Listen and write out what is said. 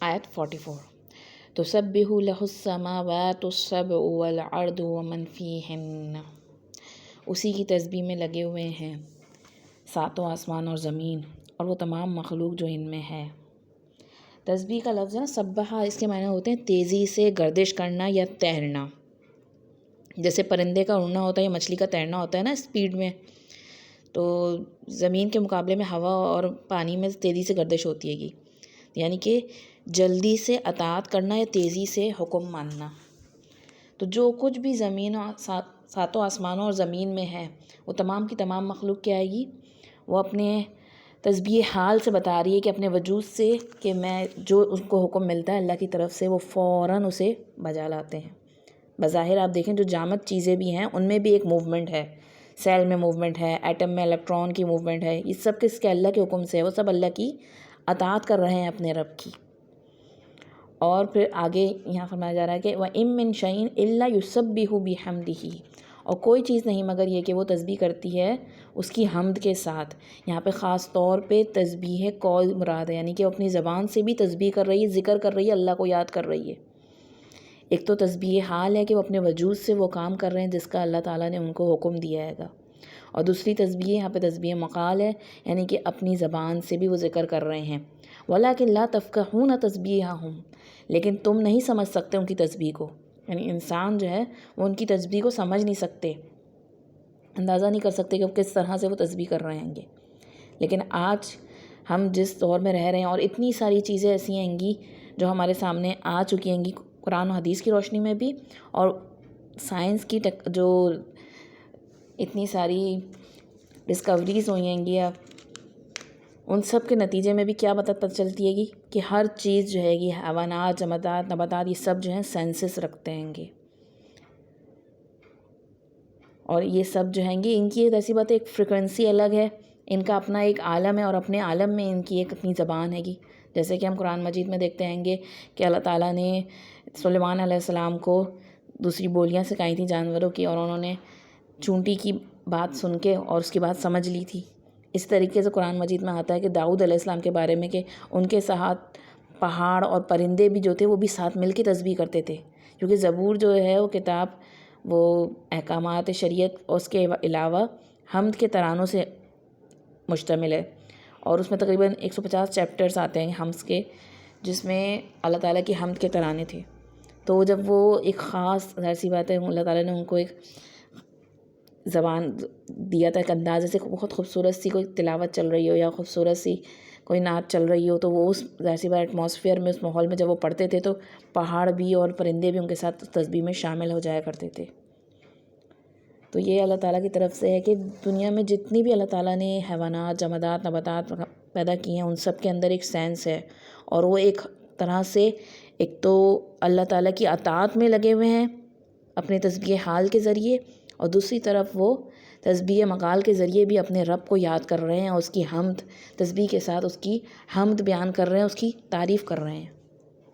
آیت 44۔ تسبح لہ السماوات السبع والارض ومن فیہن، اسی کی تسبیح میں لگے ہوئے ہیں ساتوں آسمان اور زمین اور وہ تمام مخلوق جو ان میں ہے۔ تسبیح کا لفظ ہے نا سبحہ، اس کے معنی ہوتے ہیں تیزی سے گردش کرنا یا تیرنا، جیسے پرندے کا اڑنا ہوتا ہے یا مچھلی کا تیرنا ہوتا ہے نا اسپیڈ میں، تو زمین کے مقابلے میں ہوا اور پانی میں تیزی سے گردش ہوتی ہے گی، یعنی کہ جلدی سے اطاعت کرنا یا تیزی سے حکم ماننا۔ تو جو کچھ بھی زمین ساتوں آسمانوں اور زمین میں ہے وہ تمام کی تمام مخلوق کیا آئے گی، وہ اپنے تسبیح حال سے بتا رہی ہے کہ اپنے وجود سے کہ میں جو ان کو حکم ملتا ہے اللہ کی طرف سے وہ فوراً اسے بجا لاتے ہیں۔ بظاہر آپ دیکھیں جو جامد چیزیں بھی ہیں ان میں بھی ایک موومنٹ ہے، سیل میں موومنٹ ہے، ایٹم میں الیکٹران کی موومنٹ ہے، یہ سب کس کے اللہ کے حکم سے ہے، وہ سب اللہ کی اطاعت کر رہے ہیں اپنے رب کی۔ اور پھر آگے یہاں فرمایا جا رہا ہے کہ وَإِن مِّن شَيْءٍ إِلَّا يُسَبِّحُ بِحَمْدِهِ، اور کوئی چیز نہیں مگر یہ کہ وہ تسبیح کرتی ہے اس کی حمد کے ساتھ۔ یہاں پہ خاص طور پہ تسبیح قول مراد ہے، یعنی کہ وہ اپنی زبان سے بھی تسبیح کر رہی ہے، ذکر کر رہی ہے، اللہ کو یاد کر رہی ہے۔ ایک تو تسبیح حال ہے کہ وہ اپنے وجود سے وہ کام کر رہے ہیں جس کا اللہ تعالیٰ نے ان کو حکم دیا ہے گا، اور دوسری تسبیح یہاں پہ تسبیح مقال ہے، یعنی کہ اپنی زبان سے بھی وہ ذکر کر رہے ہیں۔ وَلَٰكِن لَا تَفْقَهُونَ تَسْبِيحَهُمْ، لیکن تم نہیں سمجھ سکتے ان کی تسبیح کو، یعنی انسان جو ہے وہ ان کی تسبیح کو سمجھ نہیں سکتے، اندازہ نہیں کر سکتے کہ وہ کس طرح سے وہ تسبیح کر رہے ہیں گے۔ لیکن آج ہم جس دور میں رہ رہے ہیں اور اتنی ساری چیزیں ایسی ہیں گی جو ہمارے سامنے آ چکی ہیں گی قرآن و حدیث کی روشنی میں بھی، اور سائنس کی جو اتنی ساری ڈسکوریز ہوئی ہیں گی، ان سب کے نتیجے میں بھی کیا پتہ چلتی ہے گی کہ ہر چیز جو ہے گی، حیوانات، جمادات، نباتات، یہ سب جو ہیں سینسس رکھتے ہیں گے، اور یہ سب جو ہیں گی ان کی ایک ایسی بات ہے، ایک فریکوینسی الگ ہے، ان کا اپنا ایک عالم ہے، اور اپنے عالم میں ان کی ایک اپنی زبان ہے گی۔ جیسے کہ ہم قرآن مجید میں دیکھتے ہیں گے کہ اللہ تعالیٰ نے سلیمان علیہ السلام کو دوسری بولیاں سکھائی تھیں جانوروں کی، اور انہوں نے چونٹی کی بات سن کے اور اس کی بات سمجھ لی تھی۔ اس طریقے سے قرآن مجید میں آتا ہے کہ داؤد علیہ السلام کے بارے میں کہ ان کے ساتھ پہاڑ اور پرندے بھی جو تھے وہ بھی ساتھ مل کے تسبیح کرتے تھے، کیونکہ زبور جو ہے وہ کتاب وہ احکامات شریعت اور اس کے علاوہ حمد کے ترانوں سے مشتمل ہے، اور اس میں تقریباً 150 چیپٹرز آتے ہیں حمد کے، جس میں اللہ تعالیٰ کی حمد کے ترانے تھے۔ تو جب وہ ایک خاص ظاہر سی بات ہے اللہ تعالیٰ نے ان کو ایک زبان دیا تھا، ایک اندازے سے بہت خوبصورت سی کوئی تلاوت چل رہی ہو یا خوبصورت سی کوئی نعت چل رہی ہو، تو وہ اس ظاہر سی بات ایٹماسفیئر میں، اس ماحول میں جب وہ پڑھتے تھے تو پہاڑ بھی اور پرندے بھی ان کے ساتھ تسبیح میں شامل ہو جایا کرتے تھے۔ تو یہ اللہ تعالیٰ کی طرف سے ہے کہ دنیا میں جتنی بھی اللہ تعالیٰ نے حیوانات، جمادات، نباتات پیدا کی ہیں ان سب کے اندر ایک سینس ہے، اور وہ ایک طرح سے ایک تو اللہ تعالیٰ کی اطاعت میں لگے ہوئے ہیں اپنے تسبیح حال کے ذریعے، اور دوسری طرف وہ تسبیح مقال کے ذریعے بھی اپنے رب کو یاد کر رہے ہیں، اور اس کی حمد، تسبیح کے ساتھ اس کی حمد بیان کر رہے ہیں، اس کی تعریف کر رہے ہیں۔